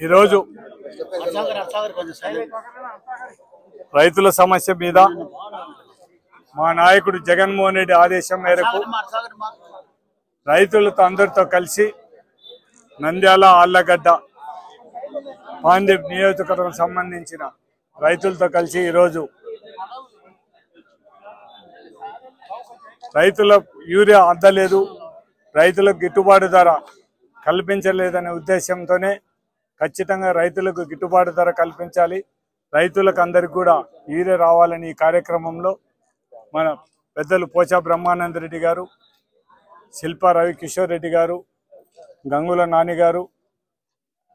ఈరోజు రైతుల సమస్య మీద మా నాయకుడు జగన్మోహన్ రెడ్డి ఆదేశం మేరకు రైతులతో అందరితో కలిసి నంద్యాల ఆళ్లగడ్డ పాండ్యం నియోజకవర్గం సంబంధించిన రైతులతో కలిసి ఈరోజు రైతుల యూరియా అందలేదు, రైతులకు గిట్టుబాటు ధర కల్పించలేదనే ఉద్దేశంతోనే ఖచ్చితంగా రైతులకు గిట్టుబాటు ధర కల్పించాలి, రైతులకు అందరికి కూడా యూరియా రావాలని ఈ కార్యక్రమంలో మన పెద్దలు పోచా బ్రహ్మానంద రెడ్డి గారు, శిల్పా రవి కిషోర్ రెడ్డి గారు, గంగుల నాని గారు,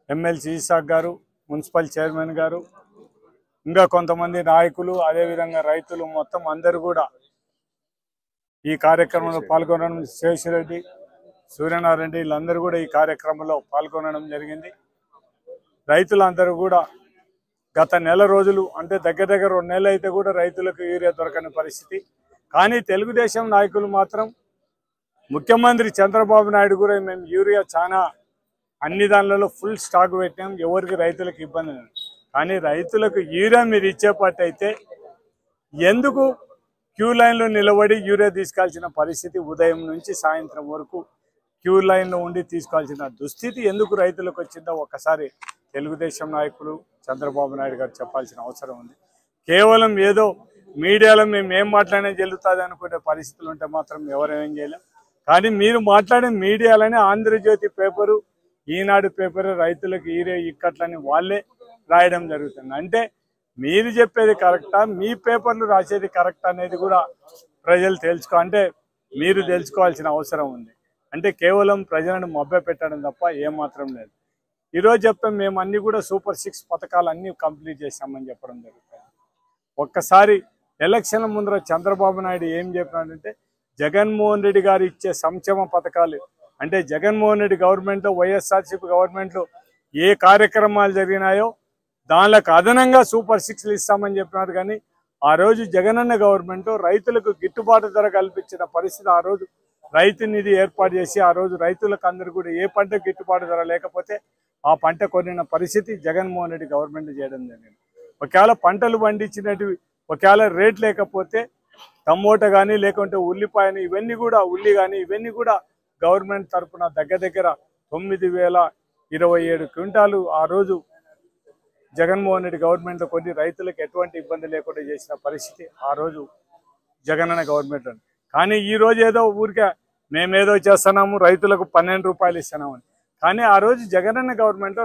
ఎమ్మెల్సీ ఇసాక్ గారు, మున్సిపల్ చైర్మన్ గారు, ఇంకా కొంతమంది నాయకులు, అదేవిధంగా రైతులు మొత్తం అందరూ కూడా ఈ కార్యక్రమంలో పాల్గొనడం, శేషరెడ్డి, సూర్యనారాయణ వీళ్ళందరూ కూడా ఈ కార్యక్రమంలో పాల్గొనడం జరిగింది. రైతులందరూ కూడా గత నెల రోజులు అంటే దగ్గర 2 నెలలు అయితే కూడా రైతులకు యూరియా దొరకని పరిస్థితి. కానీ తెలుగుదేశం నాయకులు మాత్రం ముఖ్యమంత్రి చంద్రబాబు నాయుడు కూడా మేము యూరియా చాలా అన్ని దానిలలో ఫుల్ స్టాక్ పెట్టినాం, ఎవరికి రైతులకు ఇబ్బంది లేదు. కానీ రైతులకు యూరియా మీరు ఇచ్చేపట్టయితే ఎందుకు క్యూ లైన్లో నిలబడి యూరియా తీసుకోవాల్సిన పరిస్థితి, ఉదయం నుంచి సాయంత్రం వరకు క్యూ లైన్లో ఉండి తీసుకోవాల్సిన దుస్థితి ఎందుకు రైతులకు వచ్చిందో ఒక్కసారి తెలుగుదేశం నాయకులు చంద్రబాబు నాయుడు గారు చెప్పాల్సిన అవసరం ఉంది. కేవలం ఏదో మీడియాలో మేము ఏం మాట్లాడినా చెల్లుతుంది అనుకునే పరిస్థితులు ఉంటే మాత్రం ఎవరేం చేయలేం. కానీ మీరు మాట్లాడే మీడియాలోనే ఆంధ్రజ్యోతి పేపరు, ఈనాడు పేపరు రైతులకు యూరియా ఇక్కట్లని వాళ్ళే రాయడం జరుగుతుంది. అంటే మీరు చెప్పేది కరెక్టా, మీ పేపర్లు రాసేది కరెక్ట్ అనేది కూడా ప్రజలు అంటే మీరు తెలుసుకోవాల్సిన అవసరం ఉంది. అంటే కేవలం ప్రజలను మభ్య పెట్టడం తప్ప ఏమాత్రం లేదు. ఈరోజు చెప్తాం మేము అన్ని కూడా సూపర్ 6 పథకాలు అన్నీ కంప్లీట్ చేశామని చెప్పడం జరుగుతుంది. ఒక్కసారి ఎలక్షన్ల ముందర చంద్రబాబు నాయుడు ఏం చెప్పినాడంటే జగన్మోహన్ రెడ్డి గారు ఇచ్చే సంక్షేమ పథకాలు అంటే జగన్మోహన్ రెడ్డి గవర్నమెంట్లో, వైఎస్ఆర్సీపీ గవర్నమెంట్లో ఏ కార్యక్రమాలు జరిగినాయో దానిలకు అదనంగా సూపర్ 6లు ఇస్తామని చెప్పినారు. కానీ ఆ రోజు జగనన్న గవర్నమెంట్ రైతులకు గిట్టుబాటు ధర కల్పించిన పరిస్థితి, ఆ రోజు రైతు నిధి ఏర్పాటు చేసి ఆ రోజు రైతులకు అందరూ కూడా ఏ పంట గిట్టుబాటు ధర లేకపోతే ఆ పంట కొనిన పరిస్థితి జగన్మోహన్ రెడ్డి గవర్నమెంట్ చేయడం జరిగింది. ఒకవేళ పంటలు పండించినవి ఒకవేళ రేట్ లేకపోతే టమోటా కానీ లేకుంటే ఉల్లిపాయని ఇవన్నీ కూడా ఉల్లి కానీ ఇవన్నీ కూడా గవర్నమెంట్ తరఫున దగ్గర 9,027 క్వింటాలు ఆ రోజు జగన్మోహన్ రెడ్డి గవర్నమెంట్ కొన్ని రైతులకు ఎటువంటి ఇబ్బంది లేకుండా చేసిన పరిస్థితి ఆ రోజు జగనన్న గవర్నమెంట్. కానీ ఈ రోజు ఏదో ఊరికే మేమేదో చేస్తున్నాము, రైతులకు 12 రూపాయలు ఇస్తున్నామని. కానీ ఆ రోజు జగనన్న గవర్నమెంట్